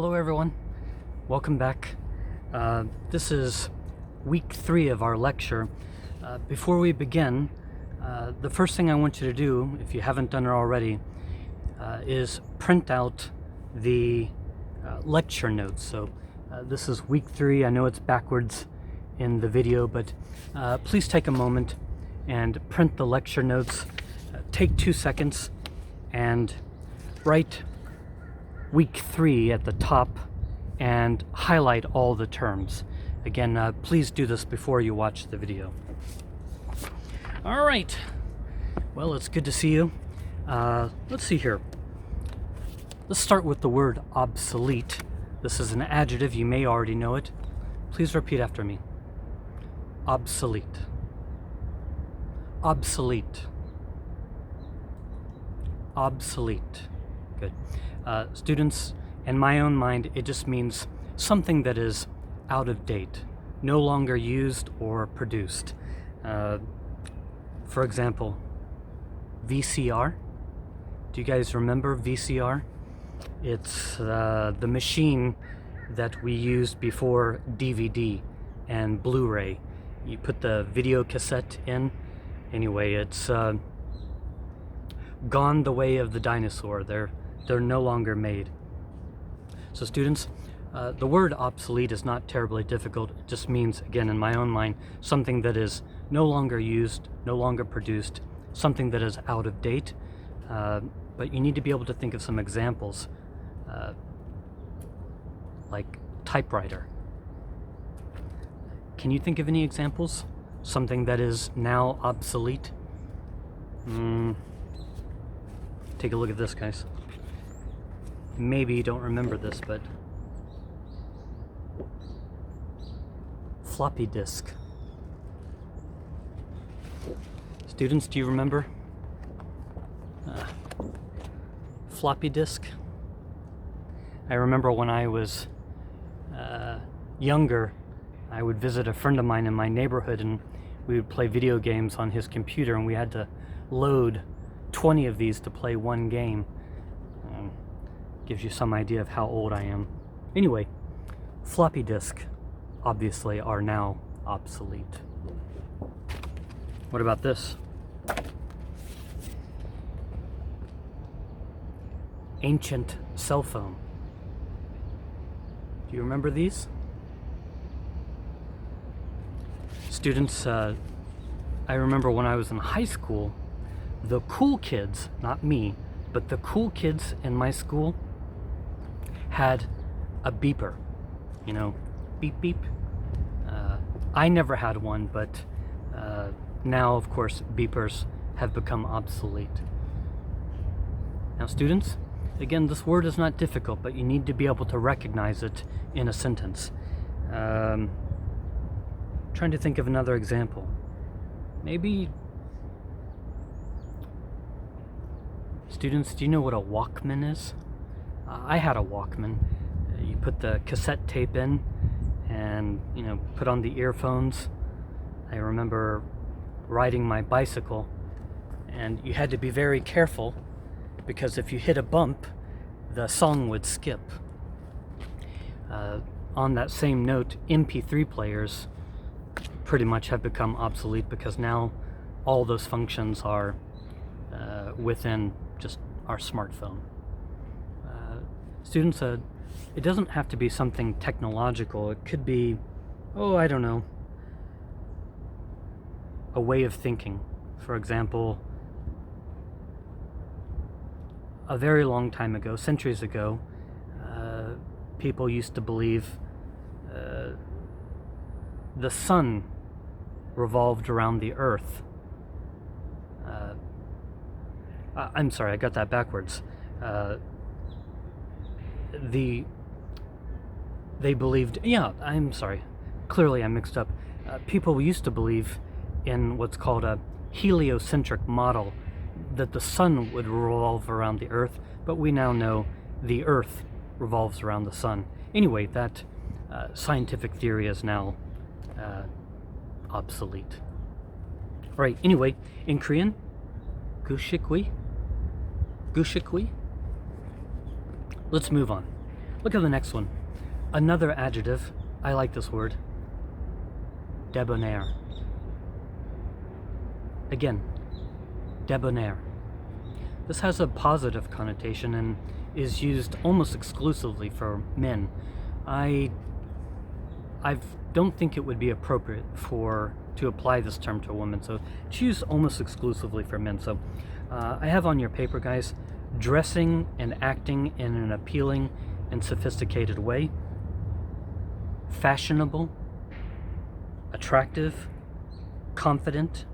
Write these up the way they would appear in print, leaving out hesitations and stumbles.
Hello everyone, welcome back. This is week 3 of our lecture. Before we begin, the first thing I want you to do, if you haven't done it already, is print out the lecture notes. So this is week 3. I know it's backwards in the video, but please take a moment and print the lecture notes. Take 2 seconds and write week 3 at the top and highlight all the terms. Again, please do this before you watch the video. All right, well, it's good to see you. Let's see here. Let's start with the word obsolete. This is an adjective, you may already know it. Please repeat after me. Obsolete. Obsolete. Obsolete. Good. Students, in my own mind, it just means something that is out of date, no longer used or produced. For example, VCR. Do you guys remember VCR? It's the machine that we used before DVD and Blu-ray. You put the video cassette in. Anyway, it's gone the way of the dinosaur. They're no longer made. So students, the word obsolete is not terribly difficult. It just means, again, in my own mind, something that is no longer used, no longer produced, something that is out of date. But you need to be able to think of some examples, like typewriter. Can you think of any examples? Something that is now obsolete? Take a look at this, guys. Maybe you don't remember this, but floppy disk. Students, do you remember floppy disk? I remember when I was younger, I would visit a friend of mine in my neighborhood and we would play video games on his computer, and we had to load 20 of these to play one game. Gives you some idea of how old I am. Anyway, floppy disk obviously are now obsolete. What about this? Ancient cell phone. Do you remember these? Students, I remember when I was in high school, the cool kids, not me, but the cool kids in my school had a beeper, you know, beep beep. I never had one, but now, of course, beepers have become obsolete. Now, students, again, this word is not difficult, but you need to be able to recognize it in a sentence. Trying to think of another example. Maybe, students, do you know what a Walkman is? I had a Walkman. You put the cassette tape in and, you know, put on the earphones. I remember riding my bicycle, and you had to be very careful because if you hit a bump, the song would skip. On that same note, MP3 players pretty much have become obsolete because now all those functions are within just our smartphone. Students, it doesn't have to be something technological. It could be, I don't know, a way of thinking. For example, a very long time ago, centuries ago, people used to believe the sun revolved around the earth. I'm sorry, I got that backwards. They believed, I'm sorry, clearly I mixed up. People used to believe in what's called a heliocentric model, that the sun would revolve around the earth, but we now know the earth revolves around the sun. Anyway, that scientific theory is now obsolete. All right, anyway, in Korean, gushikwi. Let's move on. Look at the next one. Another adjective. I like this word. Debonair. Again, debonair. This has a positive connotation and is used almost exclusively for men. I don't think it would be appropriate to apply this term to a woman, so it's used almost exclusively for men. So I have on your paper, guys, dressing and acting in an appealing and sophisticated way, fashionable, attractive, confident,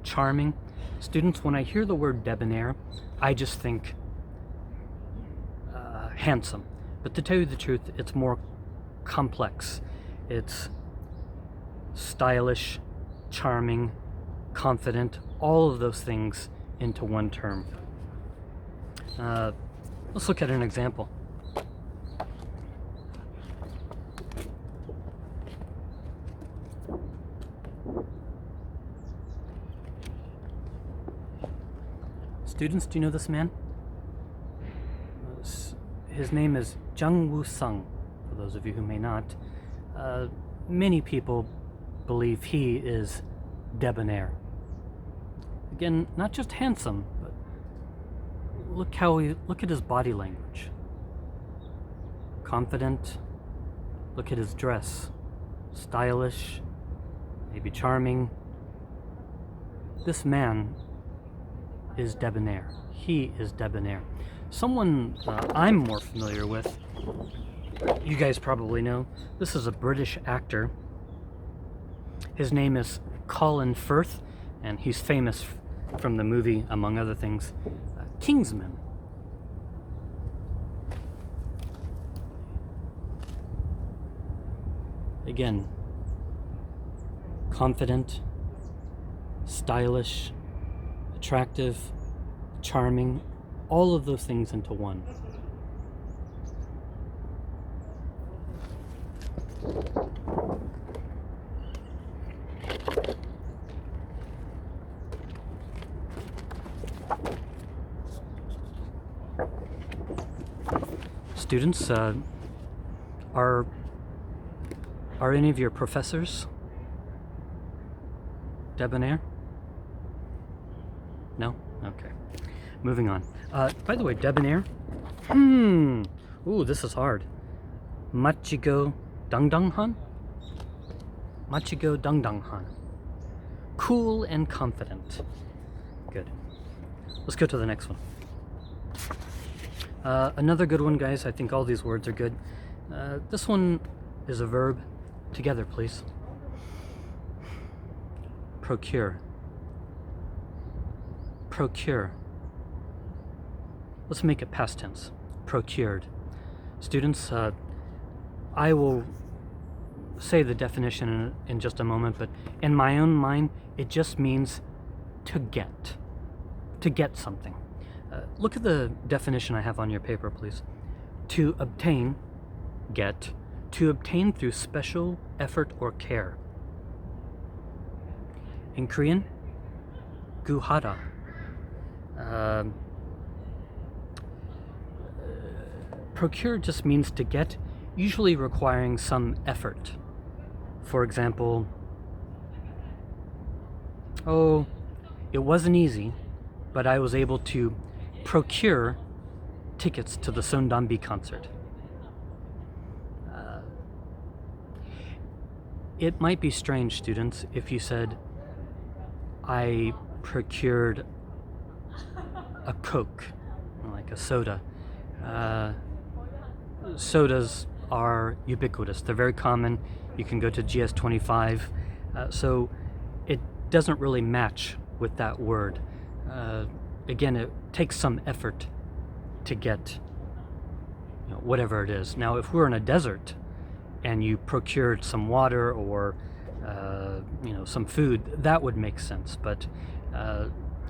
charming. Students, when I hear the word debonair, I just think handsome. But to tell you the truth, it's more complex. It's stylish, charming, confident, all of those things into one term. Let's look at an example. Students, do you know this man? His name is Jung Woo-sung, for those of you who may not. Many people believe he is debonair. Again, not just handsome, but look at his body language. Confident. Look at his dress. Stylish, maybe charming. This man is debonair. He is debonair. Someone I'm more familiar with, you guys probably know, this is a British actor. His name is Colin Firth, and he's famous from the movie, among other things, Kingsman. Again, confident, stylish, attractive, charming, all of those things into one. Students, are any of your professors debonair? No? Okay. Moving on. By the way, debonair. Ooh, this is hard. Machigo Dangdanghan? Machigo Dangdanghan. Cool and confident. Good. Let's go to the next one. Another good one, guys. I think all these words are good. This one is a verb. Together, please. Procure. Procure. Let's make it past tense. Procured. Students, I will say the definition in just a moment, but in my own mind, it just means to get. To get something. Look at the definition I have on your paper, please. To obtain, get, to obtain through special effort or care. In Korean, guhara. Procure just means to get, usually requiring some effort. For example, oh, it wasn't easy, but I was able to procure tickets to the Sondambi concert. It might be strange, students, if you said, I procured a Coke, like a soda. Sodas are ubiquitous. They're very common. You can go to GS25. So it doesn't really match with that word. Again, it takes some effort to get whatever it is. Now, if we're in a desert and you procured some water or some food, that would make sense. But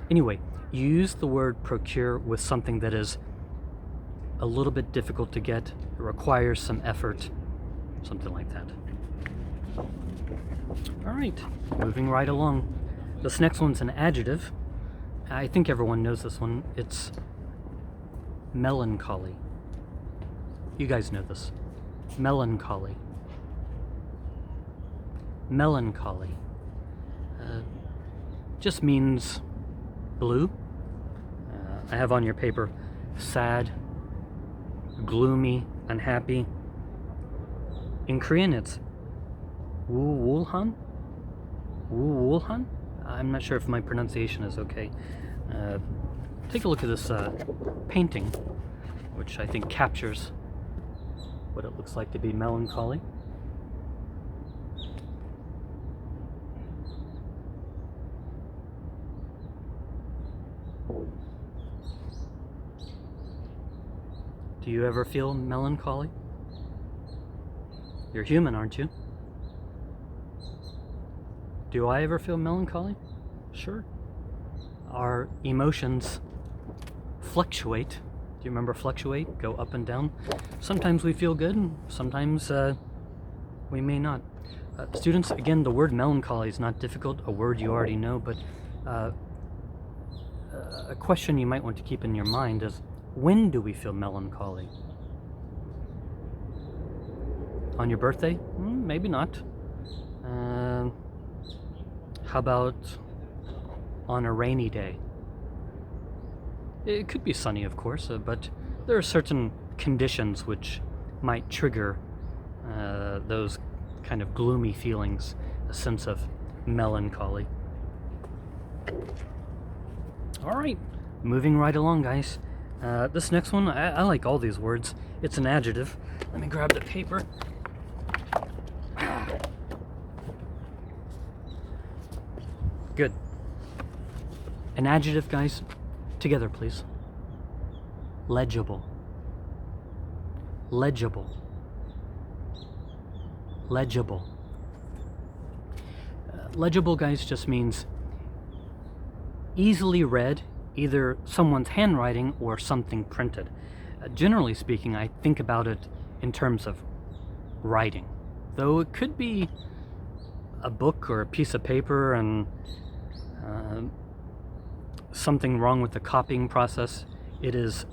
anyway, you use the word procure with something that is a little bit difficult to get. It requires some effort, something like that. All right, moving right along. This next one's an adjective. I think everyone knows this one. It's melancholy. You guys know this. Melancholy. Melancholy. Just means blue. I have on your paper sad, gloomy, unhappy. In Korean it's 우울한? 우울한? I'm not sure if my pronunciation is okay. Take a look at this painting, which I think captures what it looks like to be melancholy. Do you ever feel melancholy? You're human, aren't you? Do I ever feel melancholy? Sure. Our emotions fluctuate. Do you remember fluctuate? Go up and down. Sometimes we feel good, and sometimes we may not. Students, again, the word melancholy is not difficult, a word you already know, but a question you might want to keep in your mind is, when do we feel melancholy? On your birthday? Maybe not. How about on a rainy day? It could be sunny, of course, but there are certain conditions which might trigger those kind of gloomy feelings, a sense of melancholy. All right, moving right along, guys. This next one, I like all these words. It's an adjective. Let me grab the paper. Good. An adjective, guys. Together, please. Legible. Legible. Legible. Legible, guys, just means easily read, either someone's handwriting or something printed. Generally speaking, I think about it in terms of writing, though it could be a book or a piece of paper and something wrong with the copying process. It is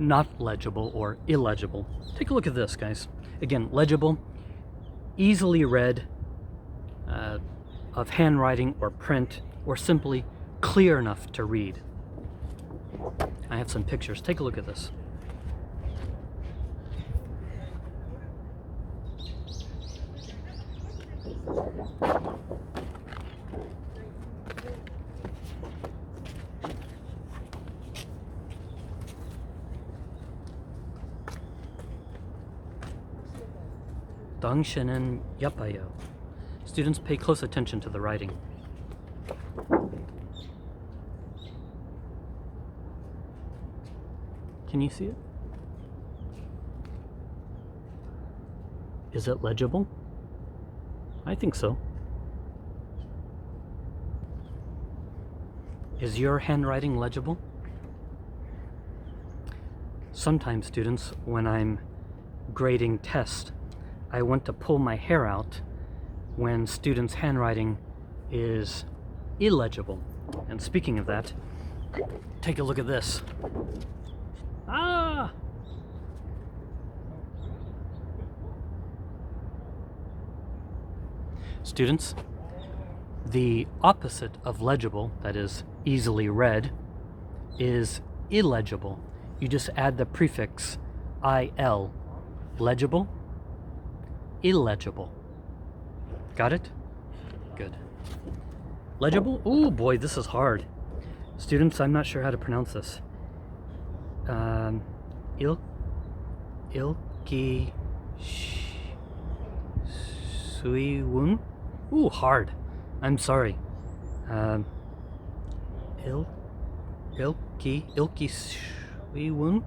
not legible or illegible. Take a look at this, guys. Again, legible, easily read, of handwriting or print, or simply clear enough to read. I have some pictures. Take a look at this. 당신은 예뻐요. Students, pay close attention to the writing. Can you see it? Is it legible? I think so. Is your handwriting legible? Sometimes, students, when I'm grading tests, I want to pull my hair out when students' handwriting is illegible. And speaking of that, take a look at this. Ah! Students, the opposite of legible, that is easily read, is illegible. You just add the prefix il. Legible, illegible. Got it? Good. Legible? Oh boy, this is hard. Students, I'm not sure how to pronounce this. Ilki Suiwun? Ooh, hard. I'm sorry. Ilki Suiwun?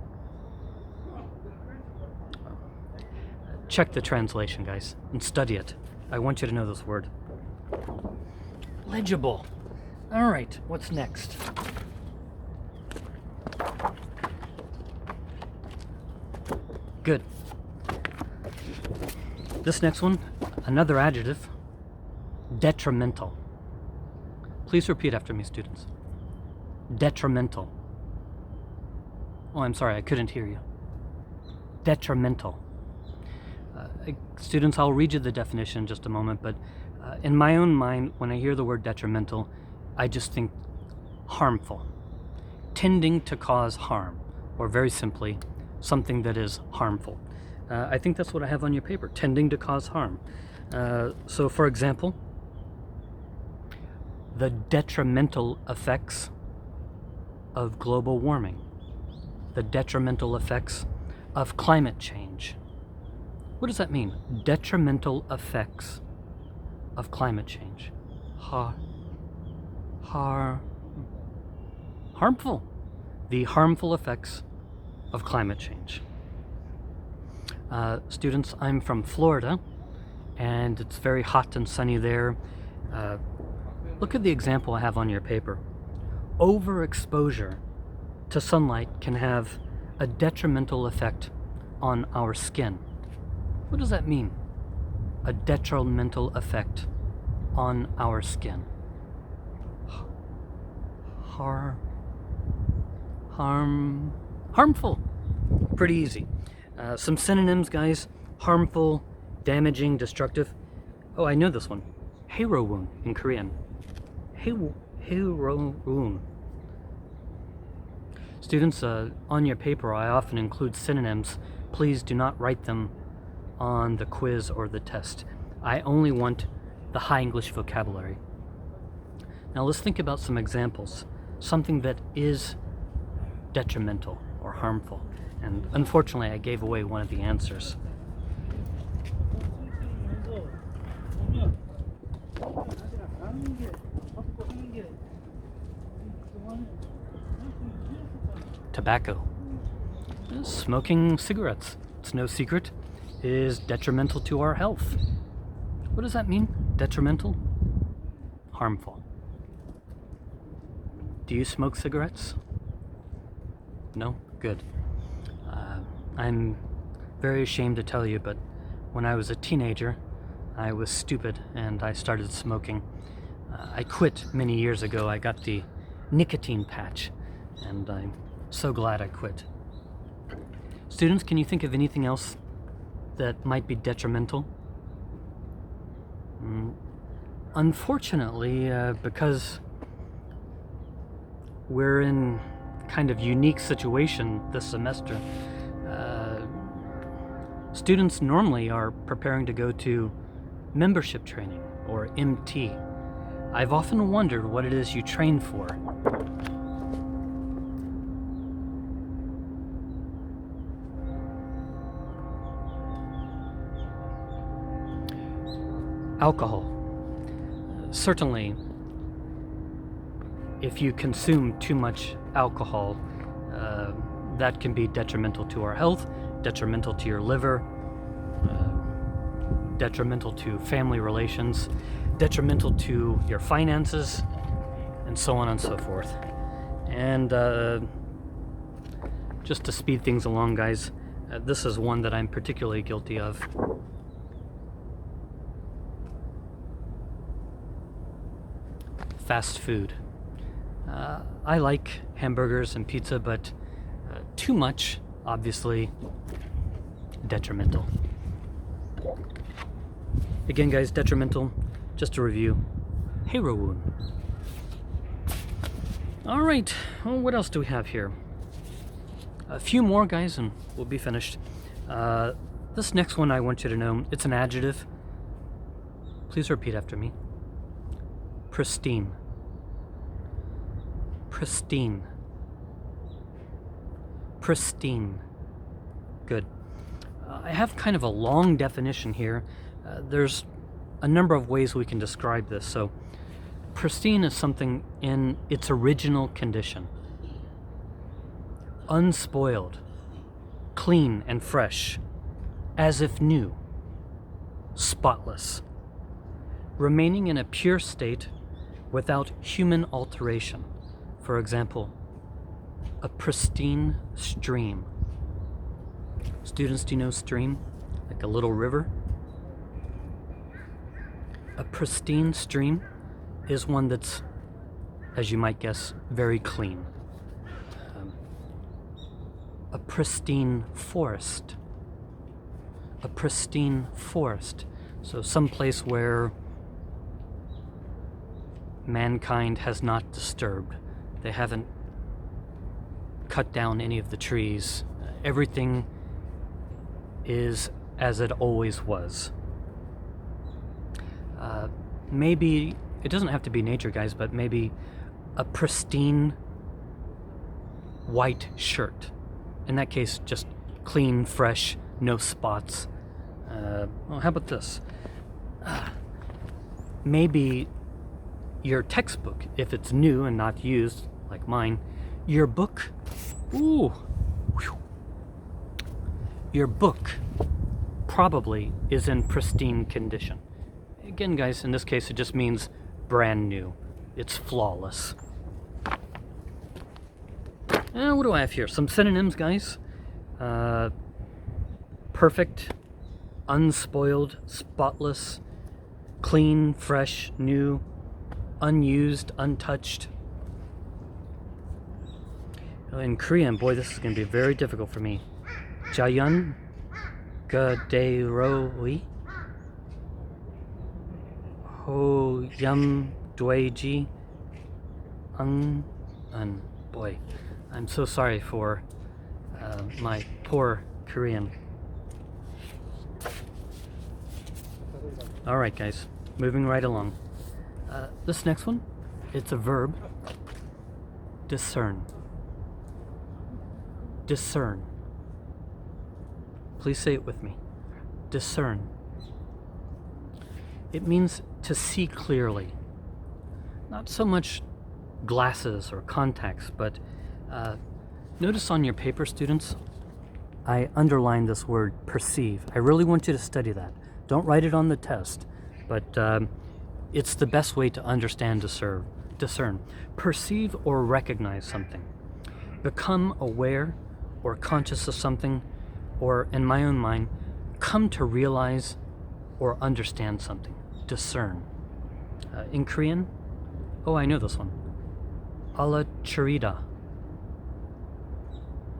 Check the translation, guys, and study it. I want you to know this word. Legible. All right, what's next? Good. This next one, another adjective, detrimental. Please repeat after me, students. Detrimental. Oh, I'm sorry, I couldn't hear you. detrimental. Students, I'll read you the definition in just a moment, but in my own mind, when I hear the word detrimental, I just think harmful, tending to cause harm, or very simply, something that is harmful. I think that's what I have on your paper, tending to cause harm. So for example, the detrimental effects of global warming, the detrimental effects of climate change. What does that mean? Detrimental effects of climate change. Harmful. The harmful effects of climate change. Students, I'm from Florida, and it's very hot and sunny there. Look at the example I have on your paper. Overexposure to sunlight can have a detrimental effect on our skin. What does that mean? A detrimental effect on our skin. Harmful. Pretty easy. Some synonyms, guys. Harmful, damaging, destructive. Oh, I know this one. Haerowoon in Korean. Haerowoon. Students, on your paper, I often include synonyms. Please do not write them on the quiz or the test. I only want the high English vocabulary. Now let's think about some examples. Something that is detrimental or harmful. And unfortunately, I gave away one of the answers. Tobacco. Smoking cigarettes, it's no secret, is detrimental to our health. What does that mean? Detrimental? Harmful. Do you smoke cigarettes? No? Good. I'm very ashamed to tell you, but when I was a teenager, I was stupid and I started smoking. I quit many years ago. I got the nicotine patch, and I'm so glad I quit. Students, can you think of anything else that might be detrimental? Unfortunately, because we're in kind of unique situation this semester, students normally are preparing to go to membership training, or MT. I've often wondered what it is you train for. Alcohol. Certainly, if you consume too much alcohol, that can be detrimental to our health, detrimental to your liver, detrimental to family relations, detrimental to your finances, and so on and so forth. And just to speed things along, guys, this is one that I'm particularly guilty of. Fast food. I like hamburgers and pizza, but too much, obviously, detrimental. Again, guys, detrimental, just to review, Haerowoon. All right, well, what else do we have here? A few more, guys, and we'll be finished. This next one I want you to know, it's an adjective. Please repeat after me. Pristine. Pristine. Pristine. Good. I have kind of a long definition here. There's a number of ways we can describe this. So, pristine is something in its original condition. Unspoiled, clean and fresh, as if new, spotless, remaining in a pure state without human alteration. For example, a pristine stream. Students, do you know stream? Like a little river? A pristine stream is one that's, as you might guess, very clean. A pristine forest. a pristine forest. So someplace where mankind has not disturbed. They haven't cut down any of the trees. Everything is as it always was. Maybe, it doesn't have to be nature, guys, but maybe a pristine white shirt. In that case, just clean, fresh, no spots. Well, how about this? Maybe your textbook, if it's new and not used, like mine, your book, your book probably is in pristine condition. Again, guys, in this case, it just means brand new. It's flawless. What do I have here? Some synonyms, guys. Perfect, unspoiled, spotless, clean, fresh, new, unused, untouched. In Korean, boy, this is going to be very difficult for me. Jayan Gaderoi Ho Yum Dweji Un. Boy, I'm so sorry for my poor Korean. All right, guys, moving right along. This next one, it's a verb. Discern. Discern. Please say it with me. Discern. It means to see clearly. Not so much glasses or contacts, but notice on your paper, students, I underlined this word perceive. I really want you to study that. Don't write it on the test, but it's the best way to understand, discern. Perceive or recognize something. Become aware or conscious of something, or in my own mind, come to realize or understand something. Discern. In Korean, I know this one. Ala charita.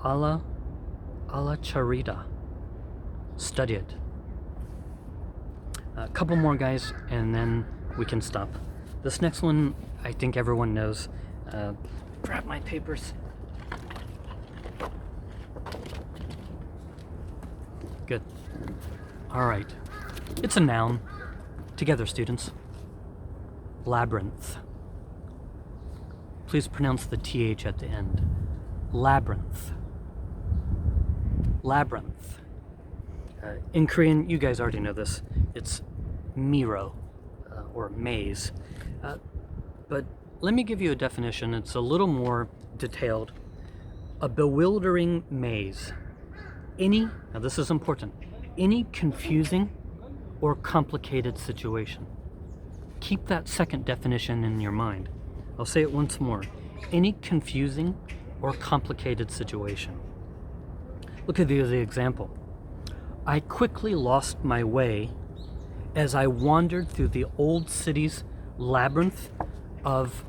Ala charita. Study it. A couple more, guys, and then we can stop. This next one, I think everyone knows. Grab my papers. Good. All right. It's a noun. Together, students. Labyrinth. Please pronounce the TH at the end. Labyrinth. Labyrinth. In Korean, you guys already know this. It's miro, or maze. But let me give you a definition. It's a little more detailed. A bewildering maze. Now this is important, any confusing or complicated situation. Keep that second definition in your mind. I'll say it once more. Any confusing or complicated situation. Look at the example. I quickly lost my way as I wandered through the old city's labyrinth of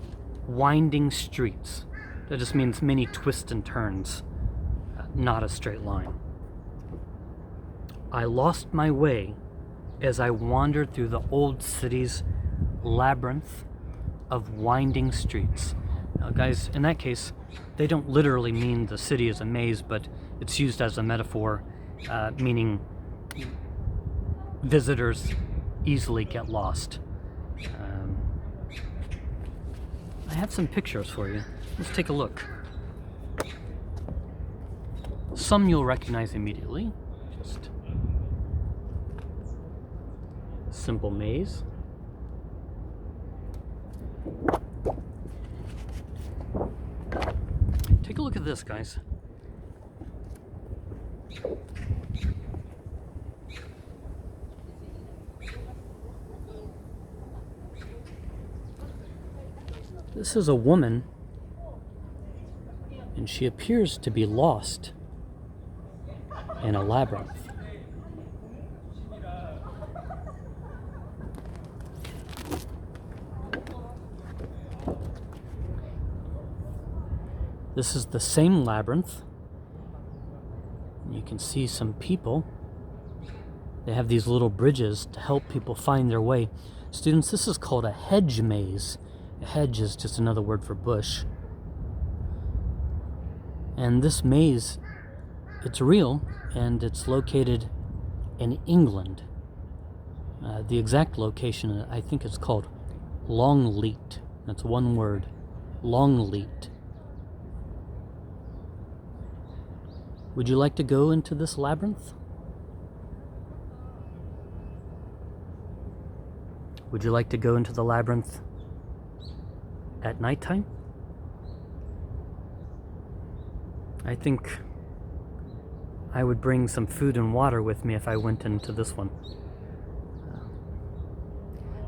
winding streets. That just means many twists and turns, not a straight line. I lost my way as I wandered through the old city's labyrinth of winding streets. Now, guys, in that case, they don't literally mean the city is a maze, but it's used as a metaphor, meaning visitors easily get lost. I have some pictures for you. Let's take a look. Some you'll recognize immediately. Just simple maze. Take a look at this, guys. This is a woman, and she appears to be lost in a labyrinth. This is the same labyrinth. You can see some people They have these little bridges to help people find their way. Students, this is called a hedge maze. A hedge is just another word for bush. And this maze, it's real, and it's located in England. The exact location, I think it's called Longleat. That's one word, Longleat. Would you like to go into this labyrinth? Would you like to go into the labyrinth at nighttime? I think I would bring some food and water with me if I went into this one.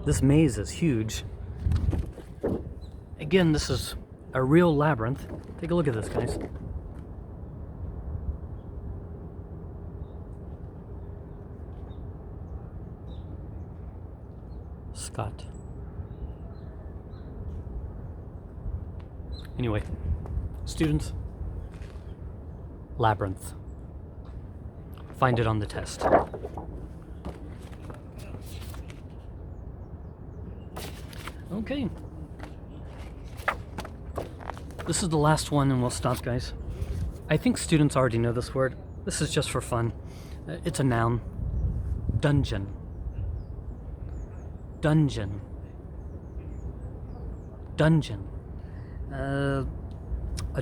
This maze is huge. Again, this is a real labyrinth. Take a look at this, guys. Scott. Anyway, students, labyrinth. Find it on the test. Okay. This is the last one and we'll stop, guys. I think students already know this word. This is just for fun. It's a noun. Dungeon. Dungeon. Dungeon. A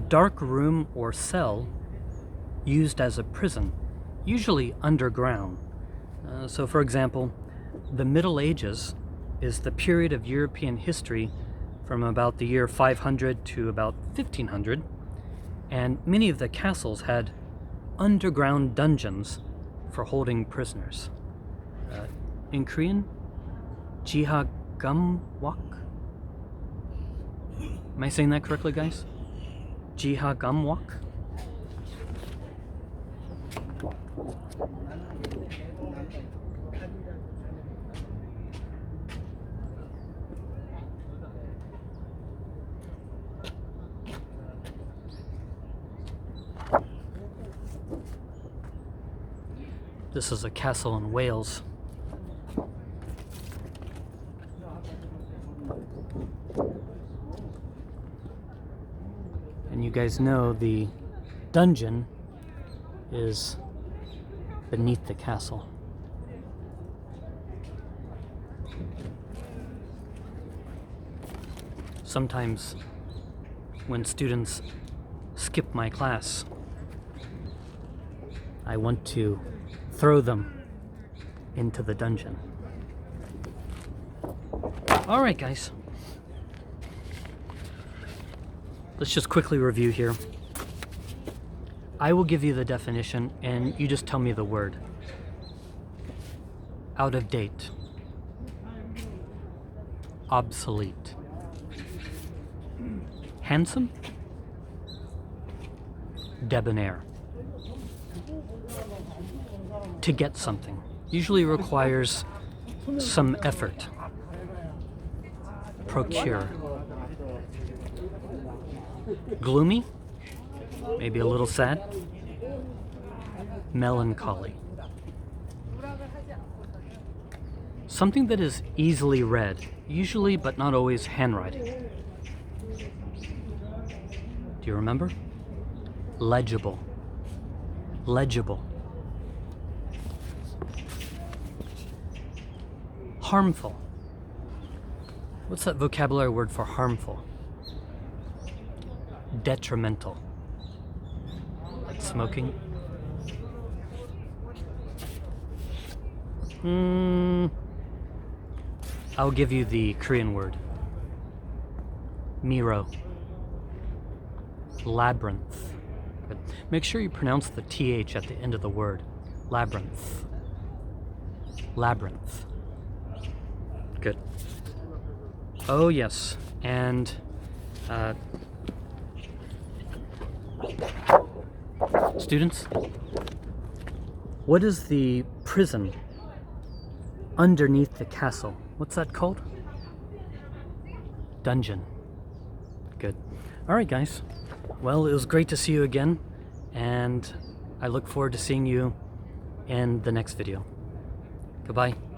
dark room or cell used as a prison, usually underground. So for example, the Middle Ages is the period of European history from about the year 500 to about 1500, and many of the castles had underground dungeons for holding prisoners. In Korean, Jihagamwak. Am I saying that correctly, guys? Jihagamwak? This is a castle in Wales. And you guys know the dungeon is beneath the castle. Sometimes when students skip my class, I want to throw them into the dungeon. All right, guys. Let's just quickly review here. I will give you the definition and you just tell me the word. Out of date. Obsolete. Handsome. Debonair. To get something usually requires some effort. Procure. Gloomy, maybe a little sad. Melancholy. Something that is easily read, usually but not always handwriting. Do you remember? Legible. Legible. Harmful. What's that vocabulary word for harmful? Detrimental. Like smoking. I'll give you the Korean word. Miro. Labyrinth. Good. Make sure you pronounce the TH at the end of the word. Labyrinth. Labyrinth. Good. Oh yes, and students, what is the prison underneath the castle? What's that called? Dungeon. Good. All right, guys. Well, it was great to see you again, and I look forward to seeing you in the next video. Goodbye.